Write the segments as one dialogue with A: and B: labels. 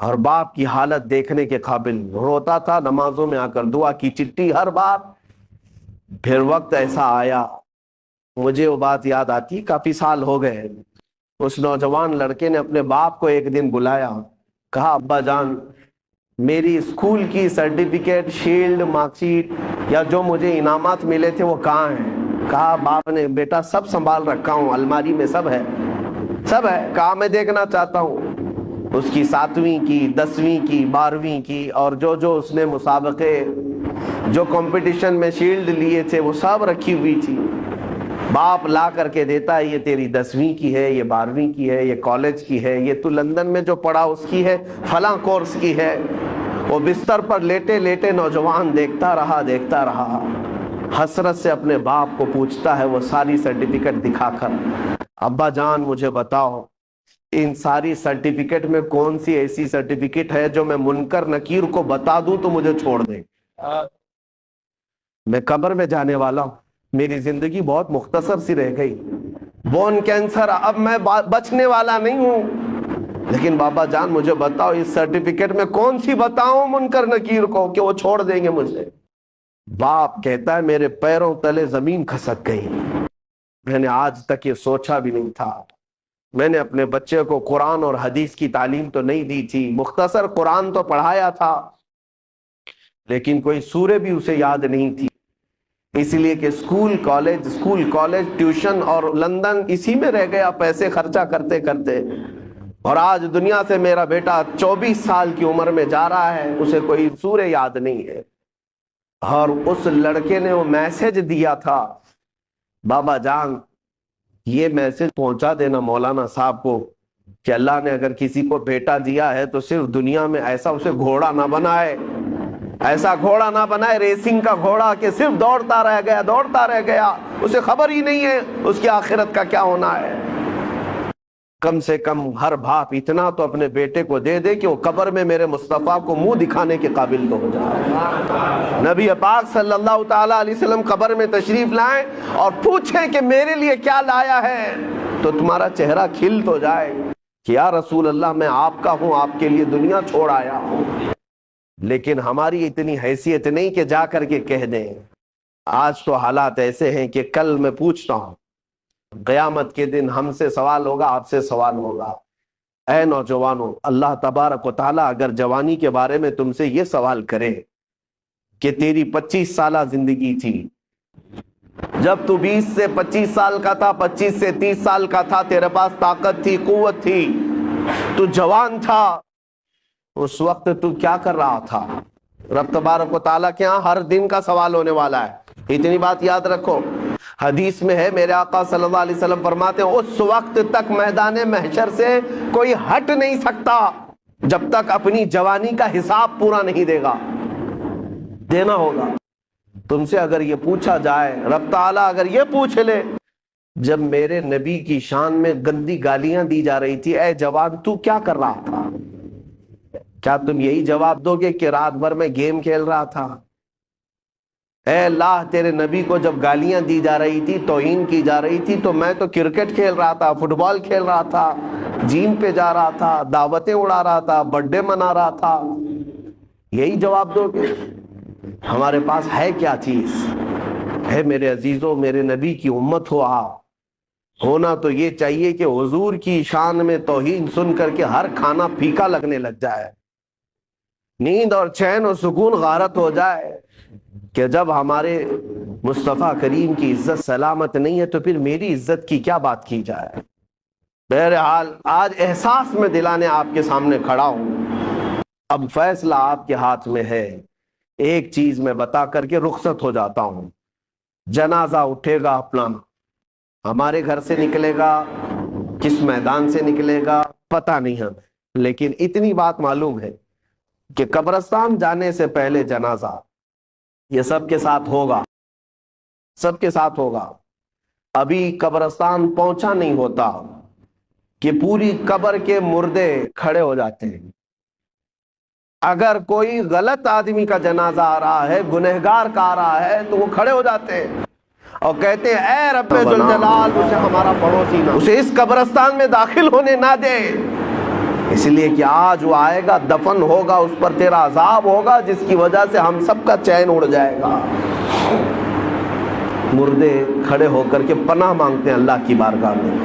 A: اور باپ کی حالت دیکھنے کے قابل، روتا تھا نمازوں میں آ کر، دعا کی چٹھی ہر بار۔ پھر وقت ایسا آیا، مجھے وہ بات یاد آتی، کافی سال ہو گئے، اس نوجوان لڑکے نے اپنے باپ کو ایک دن بلایا، کہا ابا جان میری اسکول کی سرٹیفکیٹ، شیلڈ، مارک شیٹ یا جو مجھے انعامات ملے تھے وہ کہاں ہیں؟ کہا باپ نے بیٹا سب سنبھال رکھا ہوں، الماری میں سب ہے، سب ہے۔ کہا میں دیکھنا چاہتا ہوں۔ اس کی 7ویں کی، 10ویں کی، 12ویں کی، اور جو اس نے مسابقے، جو کمپٹیشن میں شیلڈ لیے تھے وہ سب رکھی ہوئی تھی۔ باپ لا کر کے دیتا ہے، یہ تیری 10ویں کی ہے، یہ 12ویں کی ہے، یہ کالج کی ہے، یہ تو لندن میں جو پڑھا اس کی ہے، فلاں کورس کی ہے۔ وہ بستر پر لیٹے لیٹے نوجوان دیکھتا رہا، حسرت سے اپنے باپ کو پوچھتا ہے وہ ساری سرٹیفکیٹ دکھا کر، ابا جان مجھے بتاؤ ان ساری سرٹیفکیٹ میں کون سی ایسی سرٹیفکیٹ ہے جو میں منکر نکیر کو بتا دوں تو مجھے چھوڑ دے؟ میں قبر میں جانے والا ہوں، میری زندگی بہت مختصر سی رہ گئی، بون کینسر، اب میں بچنے والا نہیں ہوں، لیکن بابا جان مجھے بتاؤ اس سرٹیفکیٹ میں کون سی بتاؤں منکر نکیر کو کہ وہ چھوڑ دیں گے مجھے؟ باپ کہتا ہے میرے پیروں تلے زمین کھسک گئی، میں نے آج تک یہ سوچا بھی نہیں تھا، میں نے اپنے بچے کو قرآن اور حدیث کی تعلیم تو نہیں دی تھی، مختصر قرآن تو پڑھایا تھا، لیکن کوئی سورہ بھی اسے یاد نہیں تھی، اس لیے کہ اسکول کالج ٹیوشن اور لندن اسی میں رہ گیا پیسے خرچہ کرتے کرتے۔ اور آج دنیا سے میرا بیٹا 24 سال کی عمر میں جا رہا ہے، اسے کوئی سورہ یاد نہیں ہے۔ اور اس لڑکے نے وہ میسج دیا تھا، بابا جان یہ میسج پہنچا دینا مولانا صاحب کو کہ اللہ نے اگر کسی کو بیٹا دیا ہے تو صرف دنیا میں ایسا اسے گھوڑا نہ بنائے، ایسا گھوڑا نہ بنائے ریسنگ کا گھوڑا کہ صرف دوڑتا رہ گیا، اسے خبر ہی نہیں ہے اس کی آخرت کا کیا ہونا ہے۔ کم سے کم ہر باپ اتنا تو اپنے بیٹے کو دے دے کہ وہ قبر میں میرے مصطفیٰ کو منہ دکھانے کے قابل تو ہو جائے۔ نبی پاک صلی اللہ تعالی علیہ وسلم قبر میں تشریف لائیں اور پوچھیں کہ میرے لیے کیا لایا ہے، تو تمہارا چہرہ کھل تو جائے کہ یا رسول اللہ میں آپ کا ہوں، آپ کے لیے دنیا چھوڑ آیا ہوں۔ لیکن ہماری اتنی حیثیت نہیں کہ جا کر کے کہہ دیں۔ آج تو حالات ایسے ہیں کہ کل میں پوچھتا ہوں، قیامت کے دن ہم سے سوال ہوگا، آپ سے سوال ہوگا۔ اے نوجوانوں، اللہ تبارک و تعالیٰ اگر جوانی کے بارے میں تم سے یہ سوال کرے کہ تیری 25 سالہ زندگی تھی، جب تو 20 سے 25 سال کا تھا، 25 سے 30 سال کا تھا، تیرے پاس طاقت تھی، قوت تھی، تو جوان تھا، اس وقت تو کیا کر رہا تھا؟ رب تبارک و تعالیٰ کے ہاں ہر دن کا سوال ہونے والا ہے، اتنی بات یاد رکھو۔ حدیث میں ہے، میرے آقا صلی اللہ علیہ وسلم فرماتے ہیں اس وقت تک میدان محشر سے کوئی ہٹ نہیں سکتا جب تک اپنی جوانی کا حساب پورا نہیں دے گا، دینا ہوگا۔ تم سے اگر یہ پوچھا جائے، رب تعالیٰ اگر یہ پوچھ لے، جب میرے نبی کی شان میں گندی گالیاں دی جا رہی تھی، اے جوان تو کیا کر رہا تھا؟ کیا تم یہی جواب دو گے کہ رات بھر میں گیم کھیل رہا تھا؟ اے اللہ تیرے نبی کو جب گالیاں دی جا رہی تھی، توہین کی جا رہی تھی، تو میں تو کرکٹ کھیل رہا تھا، فٹ بال کھیل رہا تھا، جیم پہ جا رہا تھا، دعوتیں اڑا رہا تھا، برتھ ڈے منا رہا تھا، یہی جواب دو گے؟ ہمارے پاس ہے کیا چیز؟ ہے میرے عزیزوں، میرے نبی کی امت ہو آپ، ہونا تو یہ چاہیے کہ حضور کی شان میں توہین سن کر کے ہر کھانا پھیکا لگنے لگ جائے، نیند اور چین اور سکون غارت ہو جائے کہ جب ہمارے مصطفیٰ کریم کی عزت سلامت نہیں ہے تو پھر میری عزت کی کیا بات کی جائے۔ بہرحال آج احساس میں دلانے آپ کے سامنے کھڑا ہوں، اب فیصلہ آپ کے ہاتھ میں ہے۔ ایک چیز میں بتا کر کے رخصت ہو جاتا ہوں، جنازہ اٹھے گا اپنا، ہمارے گھر سے نکلے گا، کس میدان سے نکلے گا پتہ نہیں ہمیں، لیکن اتنی بات معلوم ہے کہ قبرستان جانے سے پہلے جنازہ یہ سب کے ساتھ ہوگا، سب کے ساتھ ہوگا۔ ابھی قبرستان پہنچا نہیں ہوتا کہ پوری قبر کے مردے کھڑے ہو جاتے ہیں۔ اگر کوئی غلط آدمی کا جنازہ آ رہا ہے، گنہگار کا آ رہا ہے، تو وہ کھڑے ہو جاتے ہیں اور کہتے ہیں اے رب ذوالجلال اسے ہمارا پڑوسی نہ، اسے اس قبرستان میں داخل ہونے نہ دے۔ اس لیے کہ آج وہ آئے گا، دفن ہوگا، اس پر تیرا عذاب ہوگا، جس کی وجہ سے ہم سب کا چین اڑ جائے گا۔ مردے کھڑے ہو کر کے پناہ مانگتے ہیں اللہ کی بارگاہ میں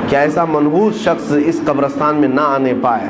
A: کہ ایسا منحوس شخص اس قبرستان میں نہ آنے پائے۔